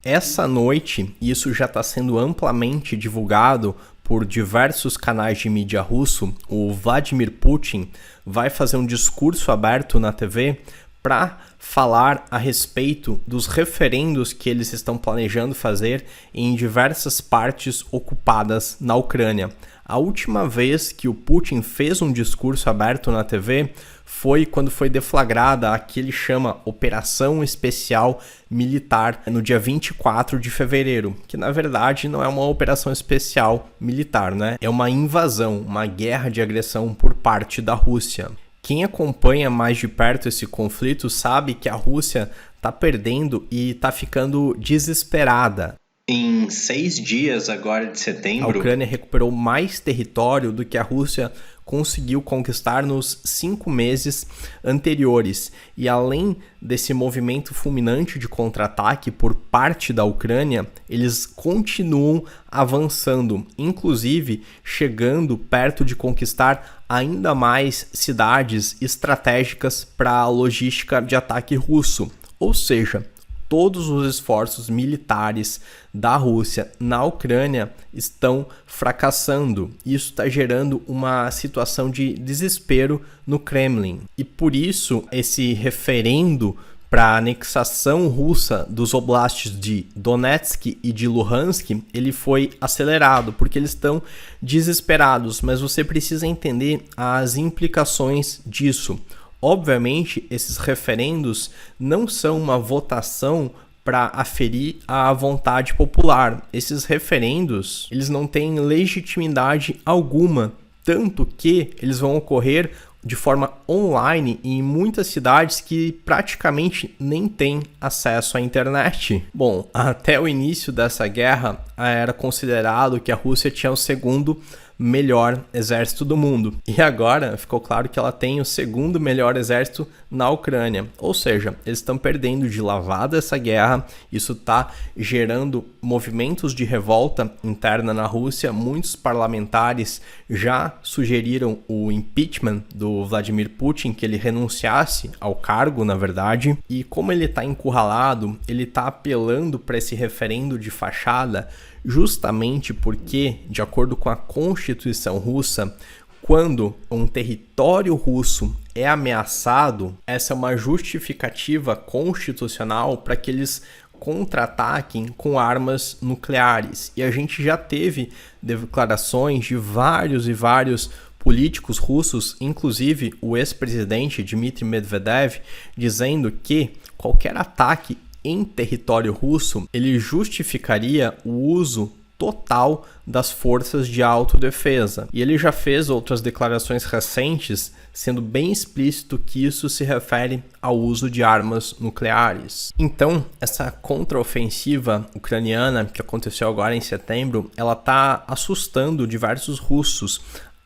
Essa noite, isso já está sendo amplamente divulgado por diversos canais de mídia russo, o Vladimir Putin vai fazer um discurso aberto na TV para falar a respeito dos referendos que eles estão planejando fazer em diversas partes ocupadas na Ucrânia. A última vez que o Putin fez um discurso aberto na TV foi quando foi deflagrada a que ele chama Operação Especial Militar no dia 24 de fevereiro, que na verdade não é uma operação especial militar, né? É uma invasão, uma guerra de agressão por parte da Rússia. Quem acompanha mais de perto esse conflito sabe que a Rússia está perdendo e está ficando desesperada. Em 6 dias agora de setembro, a Ucrânia recuperou mais território do que a Rússia conseguiu conquistar nos 5 meses anteriores. E além desse movimento fulminante de contra-ataque por parte da Ucrânia, eles continuam avançando, inclusive chegando perto de conquistar ainda mais cidades estratégicas para a logística de ataque russo. Ou seja, todos os esforços militares da Rússia na Ucrânia estão fracassando. Isso está gerando uma situação de desespero no Kremlin. E por isso, esse referendo para a anexação russa dos oblastes de Donetsk e de Luhansk, ele foi acelerado, porque eles estão desesperados. Mas você precisa entender as implicações disso. Obviamente, esses referendos não são uma votação para aferir a vontade popular. Esses referendos, eles não têm legitimidade alguma, tanto que eles vão ocorrer de forma online em muitas cidades que praticamente nem têm acesso à internet. Bom, até o início dessa guerra era considerado que a Rússia tinha o segundo melhor exército do mundo. E agora ficou claro que ela tem o segundo melhor exército na Ucrânia. Ou seja, eles estão perdendo de lavada essa guerra. Isso está gerando movimentos de revolta interna na Rússia. Muitos parlamentares já sugeriram o impeachment do Vladimir Putin, que ele renunciasse ao cargo, na verdade. E como ele está encurralado, ele está apelando para esse referendo de fachada, justamente porque, de acordo com a Constituição russa, quando um território russo é ameaçado, essa é uma justificativa constitucional para que eles contra-ataquem com armas nucleares. E a gente já teve declarações de vários políticos russos, inclusive o ex-presidente Dmitry Medvedev, dizendo que qualquer ataque em território russo, ele justificaria o uso total das forças de autodefesa. E ele já fez outras declarações recentes, sendo bem explícito que isso se refere ao uso de armas nucleares. Então, essa contraofensiva ucraniana que aconteceu agora em setembro, ela está assustando diversos russos.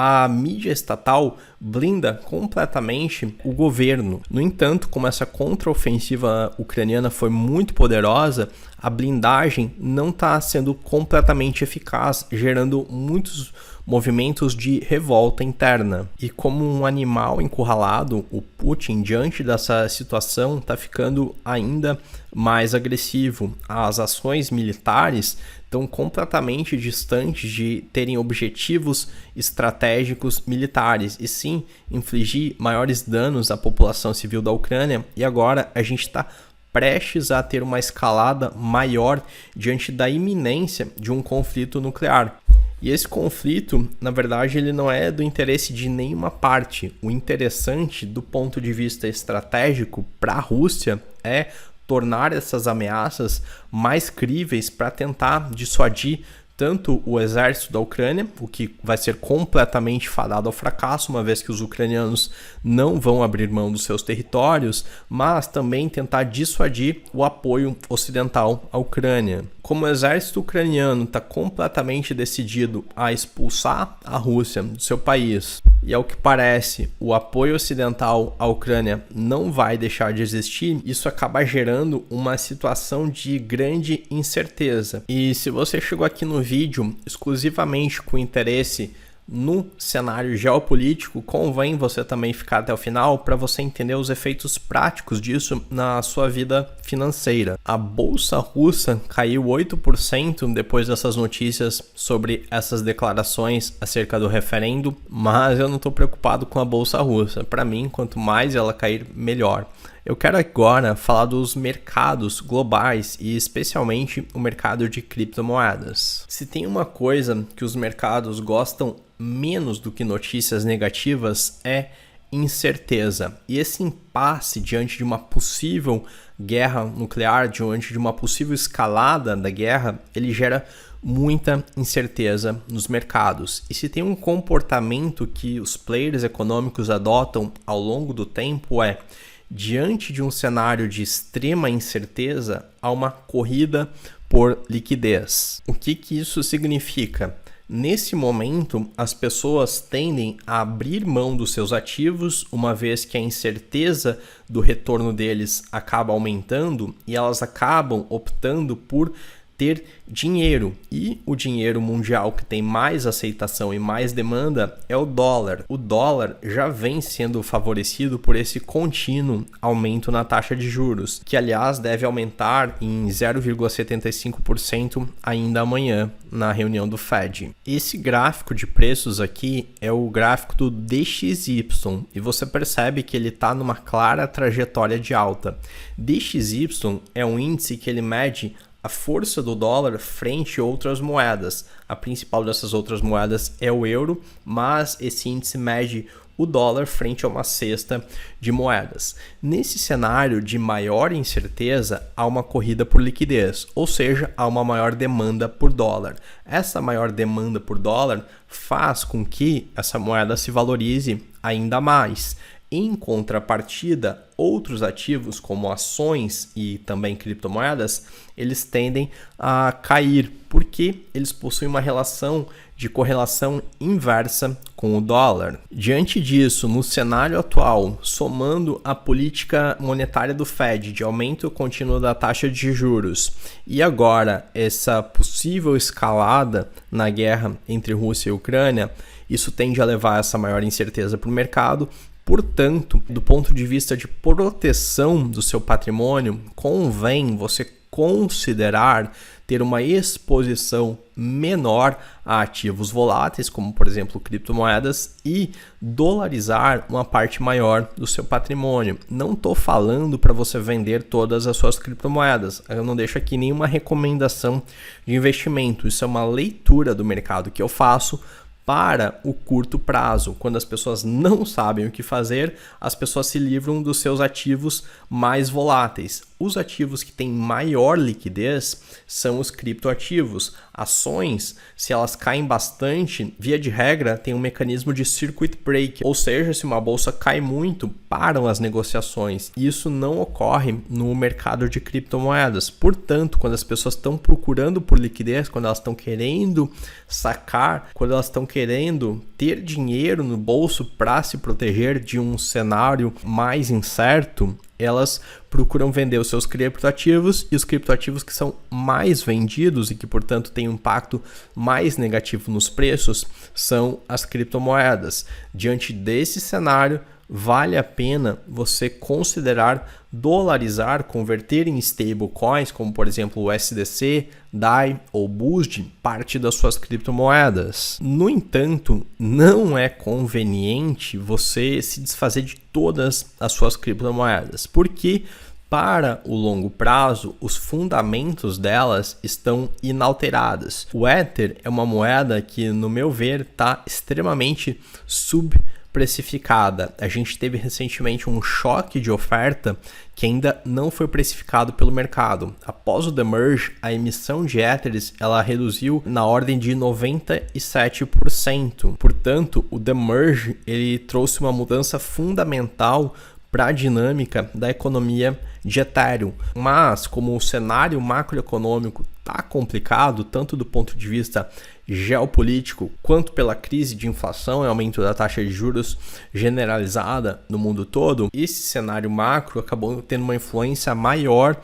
A mídia estatal blinda completamente o governo. No entanto, como essa contraofensiva ucraniana foi muito poderosa, a blindagem não está sendo completamente eficaz, gerando muitos movimentos de revolta interna. E como um animal encurralado, o Putin, diante dessa situação, está ficando ainda mais agressivo. As ações militares estão completamente distantes de terem objetivos estratégicos militares, e sim infligir maiores danos à população civil da Ucrânia. E agora a gente está prestes a ter uma escalada maior diante da iminência de um conflito nuclear. E esse conflito, na verdade, ele não é do interesse de nenhuma parte. O interessante do ponto de vista estratégico para a Rússia é tornar essas ameaças mais críveis para tentar dissuadir tanto o exército da Ucrânia, o que vai ser completamente fadado ao fracasso, uma vez que os ucranianos não vão abrir mão dos seus territórios, mas também tentar dissuadir o apoio ocidental à Ucrânia. Como o exército ucraniano está completamente decidido a expulsar a Rússia do seu país, e ao que parece, o apoio ocidental à Ucrânia não vai deixar de existir, isso acaba gerando uma situação de grande incerteza. E se você chegou aqui no vídeo exclusivamente com interesse no cenário geopolítico, convém você também ficar até o final para você entender os efeitos práticos disso na sua vida financeira. A bolsa russa caiu 8% depois dessas notícias sobre essas declarações acerca do referendo, mas eu não estou preocupado com a bolsa russa. Para mim, quanto mais ela cair, melhor. Eu quero agora falar dos mercados globais e especialmente o mercado de criptomoedas. Se tem uma coisa que os mercados gostam menos do que notícias negativas é incerteza. E esse impasse diante de uma possível guerra nuclear, diante de uma possível escalada da guerra, ele gera muita incerteza nos mercados. E se tem um comportamento que os players econômicos adotam ao longo do tempo é: diante de um cenário de extrema incerteza, há uma corrida por liquidez. O que isso significa? Nesse momento, as pessoas tendem a abrir mão dos seus ativos, uma vez que a incerteza do retorno deles acaba aumentando e elas acabam optando por ter dinheiro. E o dinheiro mundial que tem mais aceitação e mais demanda é o dólar. O dólar já vem sendo favorecido por esse contínuo aumento na taxa de juros, que aliás deve aumentar em 0,75% ainda amanhã na reunião do Fed. Esse gráfico de preços aqui é o gráfico do DXY e você percebe que ele está numa clara trajetória de alta. DXY é um índice que ele mede a força do dólar frente a outras moedas. A principal dessas outras moedas é o euro, mas esse índice mede o dólar frente a uma cesta de moedas. Nesse cenário de maior incerteza, há uma corrida por liquidez, ou seja, há uma maior demanda por dólar. Essa maior demanda por dólar faz com que essa moeda se valorize ainda mais. Em contrapartida, outros ativos como ações e também criptomoedas, eles tendem a cair porque eles possuem uma relação de correlação inversa com o dólar. Diante disso, no cenário atual, somando a política monetária do Fed de aumento contínuo da taxa de juros e agora essa possível escalada na guerra entre Rússia e Ucrânia, isso tende a levar essa maior incerteza para o mercado. Portanto, do ponto de vista de proteção do seu patrimônio, convém você considerar ter uma exposição menor a ativos voláteis, como por exemplo criptomoedas, e dolarizar uma parte maior do seu patrimônio. Não estou falando para você vender todas as suas criptomoedas. Eu não deixo aqui nenhuma recomendação de investimento. Isso é uma leitura do mercado que eu faço para o curto prazo. Quando as pessoas não sabem o que fazer, as pessoas se livram dos seus ativos mais voláteis. Os ativos que têm maior liquidez são os criptoativos. Ações, se elas caem bastante, via de regra, tem um mecanismo de circuit break, ou seja, se uma bolsa cai muito, param as negociações. Isso não ocorre no mercado de criptomoedas. Portanto, quando as pessoas estão procurando por liquidez, quando elas estão querendo sacar, quando elas estão querendo ter dinheiro no bolso para se proteger de um cenário mais incerto, elas procuram vender os seus criptoativos, e os criptoativos que são mais vendidos e que, portanto, têm um impacto mais negativo nos preços são as criptomoedas. Diante desse cenário, vale a pena você considerar dolarizar, converter em stablecoins, como por exemplo o SDC, DAI ou BUSD, parte das suas criptomoedas. No entanto, não é conveniente você se desfazer de todas as suas criptomoedas, porque para o longo prazo, os fundamentos delas estão inalterados. O Ether é uma moeda que, no meu ver, está extremamente precificada. A gente teve recentemente um choque de oferta que ainda não foi precificado pelo mercado. Após o demerge, a emissão de Ethers ela reduziu na ordem de 97%. Portanto, o demerge ele trouxe uma mudança fundamental para a dinâmica da economia de Ethereum. Mas, como o cenário macroeconômico está complicado, tanto do ponto de vista geopolítico, quanto pela crise de inflação e aumento da taxa de juros generalizada no mundo todo, esse cenário macro acabou tendo uma influência maior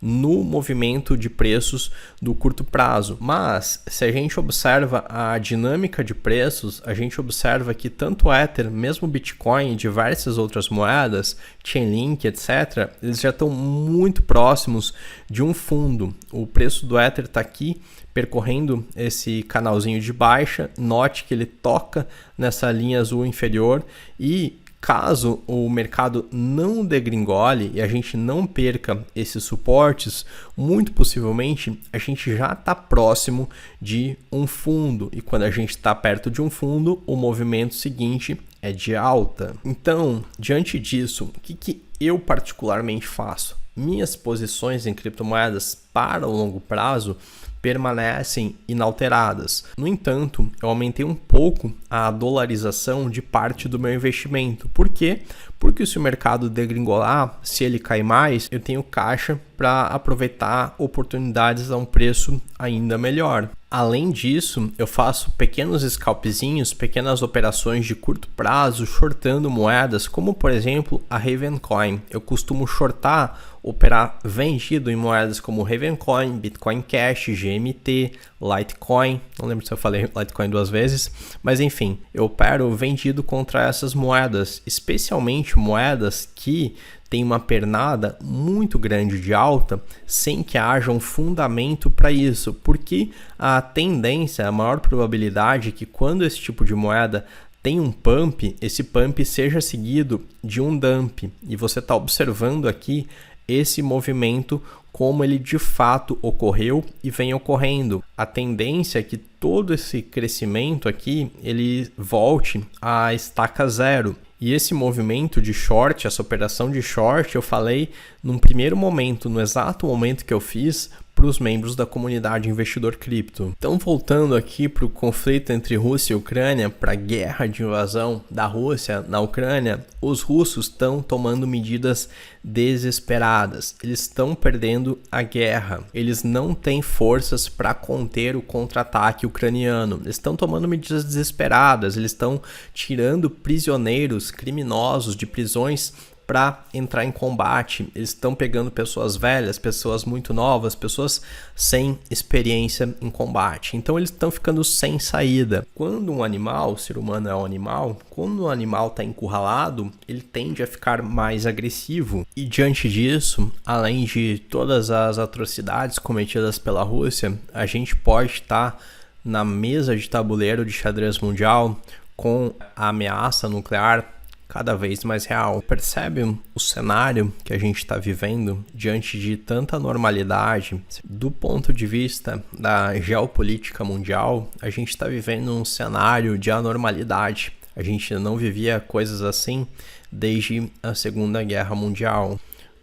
no movimento de preços do curto prazo. Mas se a gente observa a dinâmica de preços, a gente observa que tanto o Ether, mesmo o Bitcoin e diversas outras moedas, Chainlink, etc., eles já estão muito próximos de um fundo. O preço do Ether está aqui percorrendo esse canalzinho de baixa. Note que ele toca nessa linha azul inferior e caso o mercado não degringole e a gente não perca esses suportes, muito possivelmente a gente já está próximo de um fundo. E quando a gente está perto de um fundo, o movimento seguinte é de alta. Então, diante disso, o que eu particularmente faço? Minhas posições em criptomoedas para o longo prazo permanecem inalteradas. No entanto, eu aumentei um pouco a dolarização de parte do meu investimento. Por quê? Porque se o mercado degringolar, se ele cair mais, eu tenho caixa para aproveitar oportunidades a um preço ainda melhor. Além disso, eu faço pequenos scalpzinhos, pequenas operações de curto prazo, shortando moedas, como por exemplo a Ravencoin. Eu costumo shortar, operar vendido em moedas como Ravencoin, Bitcoin Cash, GMT, Litecoin. Não lembro se eu falei Litecoin 2 vezes, mas enfim, eu opero vendido contra essas moedas, especialmente moedas que tem uma pernada muito grande de alta sem que haja um fundamento para isso, porque a tendência, a maior probabilidade é que quando esse tipo de moeda tem um pump, esse pump seja seguido de um dump, e você está observando aqui esse movimento como ele de fato ocorreu e vem ocorrendo. A tendência é que todo esse crescimento aqui ele volte à estaca zero. E esse movimento de short, essa operação de short, eu falei num primeiro momento, no exato momento que eu fiz para os membros da comunidade Investidor Cripto. Então, voltando aqui para o conflito entre Rússia e Ucrânia, para a guerra de invasão da Rússia na Ucrânia, os russos estão tomando medidas desesperadas. Eles estão perdendo a guerra. Eles não têm forças para conter o contra-ataque ucraniano. Eles estão tomando medidas desesperadas. Eles estão tirando prisioneiros criminosos de prisões para entrar em combate. Eles estão pegando pessoas velhas, pessoas muito novas, pessoas sem experiência em combate. Então eles estão ficando sem saída. Quando um animal, o ser humano é um animal, quando um animal está encurralado, ele tende a ficar mais agressivo. E diante disso, além de todas as atrocidades cometidas pela Rússia, a gente pode estar na mesa de tabuleiro de xadrez mundial com a ameaça nuclear cada vez mais real. Percebe o cenário que a gente está vivendo diante de tanta normalidade? Do ponto de vista da geopolítica mundial, a gente está vivendo um cenário de anormalidade. A gente não vivia coisas assim desde a Segunda Guerra Mundial.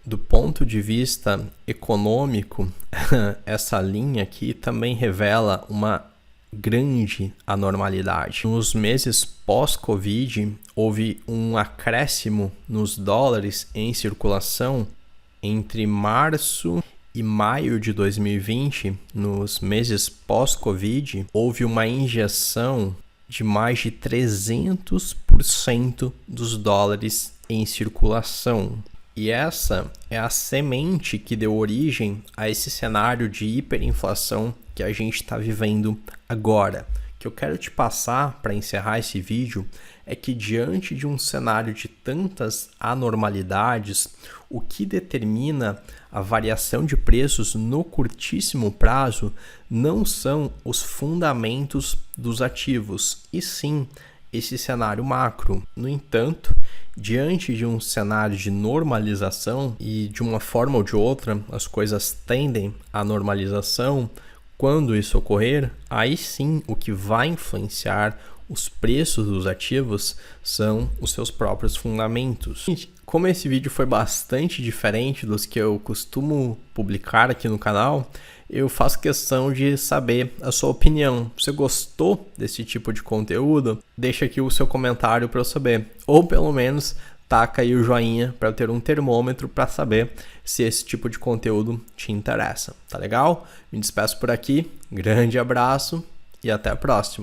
Do ponto de vista econômico, essa linha aqui também revela uma grande anormalidade. Nos meses pós-Covid, houve um acréscimo nos dólares em circulação. Entre março e maio de 2020, nos meses pós-Covid, houve uma injeção de mais de 300% dos dólares em circulação. E essa é a semente que deu origem a esse cenário de hiperinflação que a gente está vivendo agora. O que eu quero te passar para encerrar esse vídeo é que diante de um cenário de tantas anormalidades, o que determina a variação de preços no curtíssimo prazo não são os fundamentos dos ativos, e sim esse cenário macro. No entanto, diante de um cenário de normalização e de uma forma ou de outra as coisas tendem à normalização, quando isso ocorrer, aí sim o que vai influenciar os preços dos ativos são os seus próprios fundamentos. Como esse vídeo foi bastante diferente dos que eu costumo publicar aqui no canal, eu faço questão de saber a sua opinião. Se você gostou desse tipo de conteúdo, deixa aqui o seu comentário para eu saber. Ou pelo menos taca aí o joinha para eu ter um termômetro para saber se esse tipo de conteúdo te interessa. Tá legal? Me despeço por aqui. Grande abraço e até a próxima.